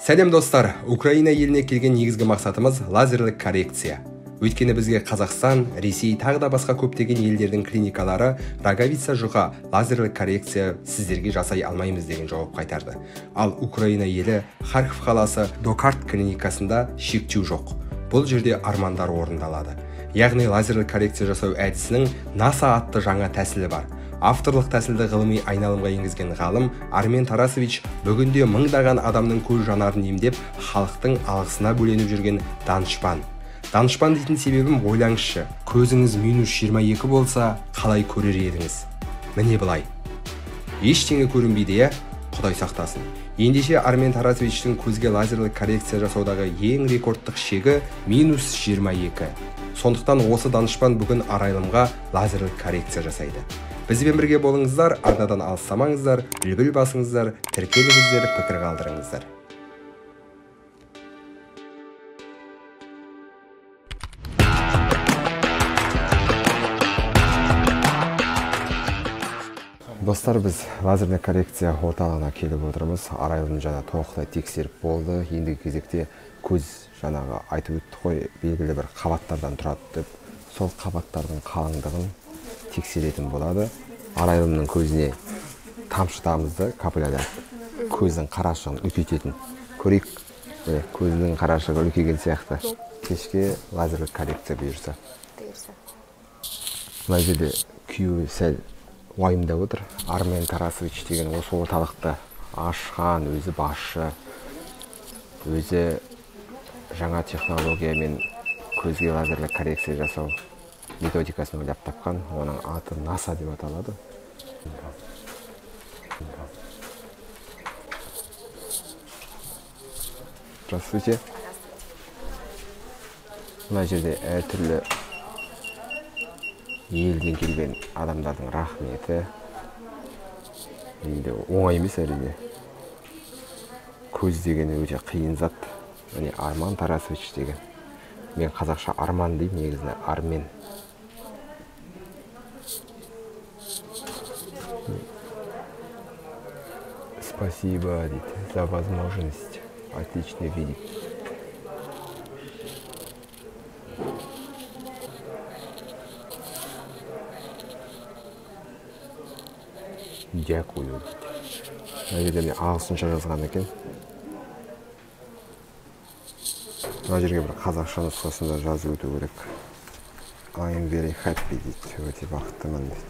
Сәлем достар, Украина еліне келген негізгі мақсатымыз лазерлік коррекция. Өйткені бізге Қазақстан, Ресей тағы да басқа көптеген елдердің клиникалары роговица жұқа лазерлік коррекция сіздерге жасай алмаймыз деген жауап қайтарды. Ал Украина елі Харьков қаласы Докарт клиникасында шектеу жоқ. Бұл жерде армандар орындалады. Яғни лазерлік коррекция жасау әдісінің NASA атты жаңа тәсілі бар. Авторлық тәсілді ғылыми айналымға енгізген ғалым Армен Тарасович бүгінде мыңдаған адамның көз жанарын емдеп, халықтың алғысына бөленіп жүрген данышпан. Данышпан дейтін себебім ойлаңызшы, көзіңіз -22 болса, қалай көрер едіңіз? Міне былай. Ештеңе көрінбейді, Құдай сақтасын. Ендеше Армен Тарасовичтің көзге лазерлік коррекция жасаудағы ең рекордтық шегі -22. Сондықтан осы данышпан бүгін арайлымға лазерлік коррекция жасайды. Бізбен бірге болыңыздар, арнадан алыстамаңыздар, үлгіл басыңыздар, тіркеліңіздер, пікір қалдырыңыздар. Достар, біз лазерлік коррекция орталығына келіп отырмыз. Арайлым жаңа толықтай тексеріп болды. Ендігі кезекте көз жаңағы айтып өтті ғой, белгілі бір қабаттардан тұрады деп, сол қабаттардың қалыңдығын тексеретін болады. Арайлымның көзіне тамшытамызды, капляда көздің қарашығын үлкейтетін. Көрейік, көздің қарашығы үлкейген сияқты. Кешке лазерлік коррекция бұйырса. Мына жерде күйеуі сәл уайымдап отыр. Армен Тарасович деген осы орталықты ашқан, өзі басшы, өзі жаңа технологиямен көзге лазерлік коррекция жасау методикасын ойлап тапқан. Оның аты NASA деп аталады. Здравствуйте. Мына жерде әртүрлі елден келген адамдардың рахметі. Енді оңай емес әрине. Көз деген өте қиын зат. Міне Арман Тарасович деген. Мен қазақша Арман деймін, негізінде Армен. Спасибо, за возможность отлично видеть. Дякую. Мына жерде мен ағылшынша жазған екен. Мына жерге бір қазақша нұсқасында жазып өту керек. I am very happy дейді. Өте бақыттымын дейді.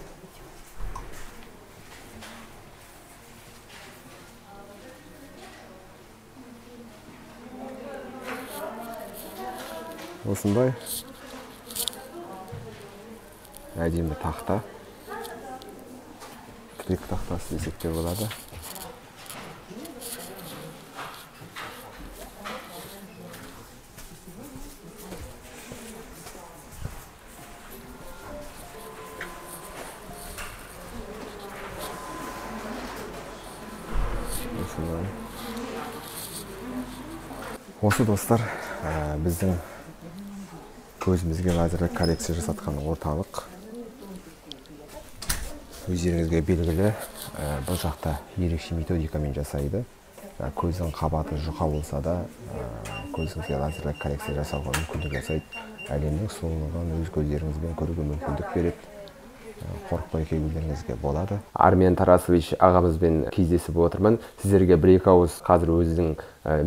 Осындай әдемі тақта. Клик тақтасы десек те болады. Осы достар, біздің көзімізге лазерлік коррекция жасатқан орталық. Өздеріңізге белгілі, бұл жақта ерекше методикамен жасайды. Көздің қабаты жұқа болса да, көзіңізге лазерлік коррекция жасауға мүмкіндік жасайды. Әлемнің сұлулығын өз көздеріңізбен көруге мүмкіндік береді. Қорықпай келулеріңізге болады. Армен Тарасович ағамызбен кездесіп отырмын. Сіздерге бір-екі ауыз қазір өзінің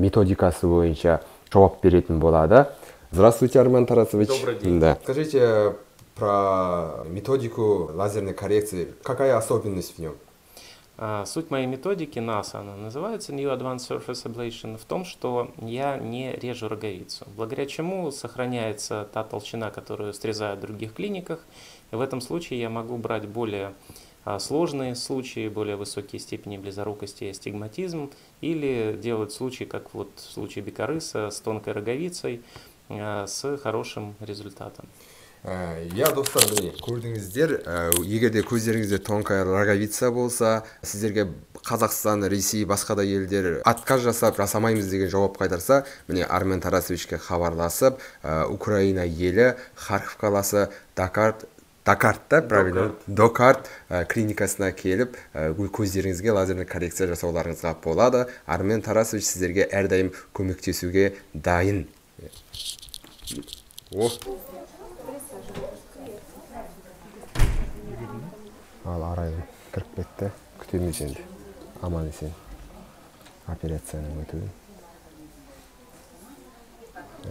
методикасы бойынша жауап беретін болады. Здравствуйте, Армен Тарасович. Добрый день. Да. Скажите про методику лазерной коррекции. Какая особенность в нем? Суть моей методики NASA, она называется New Advanced Surface Ablation, в том, что я не режу роговицу, благодаря чему сохраняется та толщина, которую срезают в других клиниках. И в этом случае я могу брать более сложные случаи, более высокие степени близорукости и астигматизм, или делать случаи, как вот в случае бикарыса, с тонкой роговицей, с хорошим результатом. Я достар, міне көрдіңіздер, егер де көздеріңізде тонкая роговица болса, сіздерге Қазақстан, Ресей, басқа да елдер отказ жасап, жасамаймыз деген жауап қайтарса, міне Армен Тарасовичке хабарласып, Украина елі Харьков қаласы Докарт Докартта, правильно, Докарт клиникасына келіп, көздеріңізге лазерлік коррекция жасауларыңызға болады. Армен Тарасович сіздерге әрдайым көмектесуге дайын. Ал Арайлым кіріп кетті, күтеміз енді. Аман есен операцияның өтуін.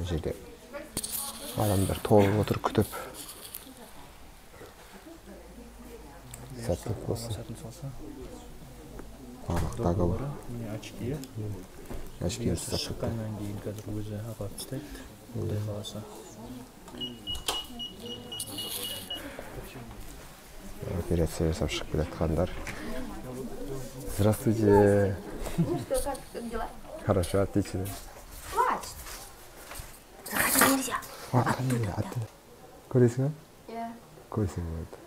Жерде адамдар толып отыр күтіп. Сәттілік болсын. Барлық договор. Очкиіміз сатып. Шыққаннан кейін қазір өзі апарып тастайды. Құдай қаласа. Операция жасап шығып келатқандар. Здравствуйте. Как дела? Хорошо, отлично. Хватит. Заходить нельзя. Көресің ба? Иә. Көрсең болады.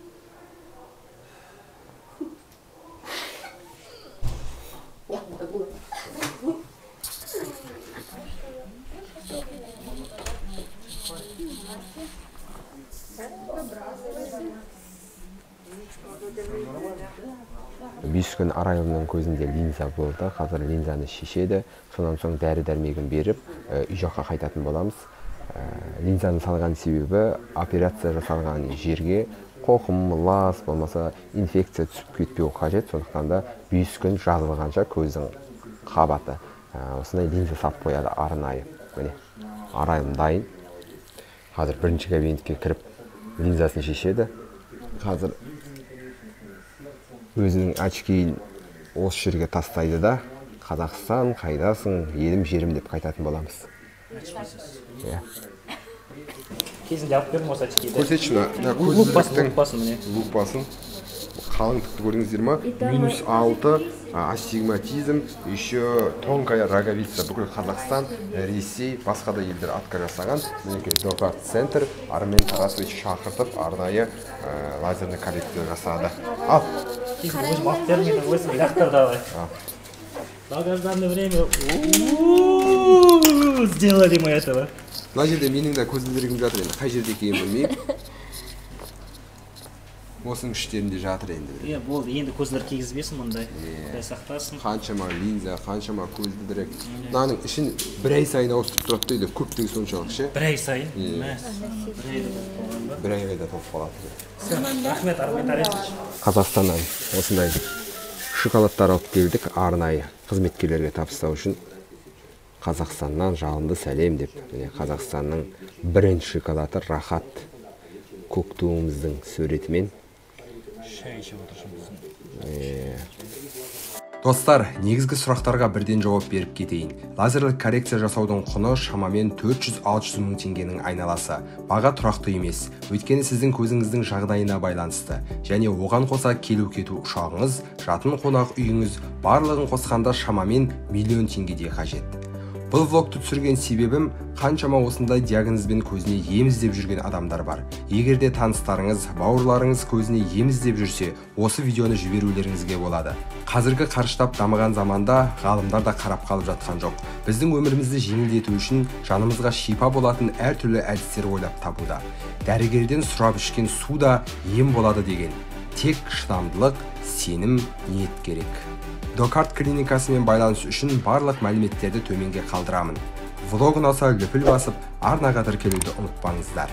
Бес күн Арайлымның көзінде линза болды. Қазір линзаны шешеді. Сонан соң дәрі-дәрмегін беріп, үй жаққа қайтатын боламыз. Линзаны салған себебі операция жасалған жерге қоқым, лас, болмаса инфекция түсіп кетпеу қажет. Сондықтан да 5 күн жазылғанша көздің қабаты осындай линза салып қояды арнайы. Міне, Арайлым дайын. Қазір бірінші кабинетке кіріп линзасын шешеді. Қазір өзінің очкиін осы жерге тастайды да, Қазақстан, қайдасың, елім, жерім деп қайтатын боламыз. Кезінде алып бердім осы очкиді. Көрсетші, Лупасын міне. Лупасын. Қалыңдықты көрдіңіздер ма? -6 астигматизм, еще тонкая роговица. Бүкіл Қазақстан, Ресей, басқа да елдер атқа жасаған. Мінекей Докарт центр Армен Тарасович шақыртып, арнайы лазерный коррекция жасады. Ал! Өзім алып бермейді, өзім лақтыр давай. Долгожданное время. Сделали мы этого. Мына жерде менің де көзілдірігім жатыр енді. Қай жерде екенін білмеймін. Осының іштерінде жатыр енді. Болды, енді көзілдір кигізбесін мұндай. Құдай сақтасын. Қаншама линза, қаншама көзілдірік. Мынаның ішін бір ай сайын ауыстырып тұрады дейді. Көптігі соншалық ше. Бір ай сайын? Бір айға да толып қалады. Рахмет, Армен Тарасович. Қазақстаннан осындай шоколадтар алып келдік, арнайы қызметкерлерге табыстау үшін. Қазақстаннан жалынды сәлем деп. Қазақстанның бренд шоколады Рахат көк туымыздың суретімен. Шай ішіп отыршымыз. Достар, негізгі сұрақтарға бірден жауап беріп кетейін. Лазерлік коррекция жасаудың құны шамамен 400-600 мың теңгенің айналасы. Баға тұрақты емес, өйткені сіздің көзіңіздің жағдайына байланысты. Және оған қоса келу-кету ұшағыңыз, жатын қонақ үйіңіз барлығын қосқанда шамамен миллион теңгедей қажет. Бұл влогты түсірген себебім, қаншама осындай диагнозбен көзіне ем іздеп жүрген адамдар бар. Егерде таныстарыңыз, бауырларыңыз көзіне ем іздеп жүрсе, осы видеоны жіберулеріңізге болады. Қазіргі қарыштап дамыған заманда ғалымдар да қарап қалып жатқан жоқ. Біздің өмірімізді жеңілдету үшін жанымызға шипа болатын әртүрлі әдістер ойлап табуда. Дәрігерден сұрап ішкен су да ем болады деген. Тек шыдамдылық, сенім, ниет керек. Докарт клиникасымен байланыс үшін барлық мәліметтерді төменге қалдырамын. Влог ұнаса лүпіл басып, арнаға тіркелуді ұмытпаңыздар.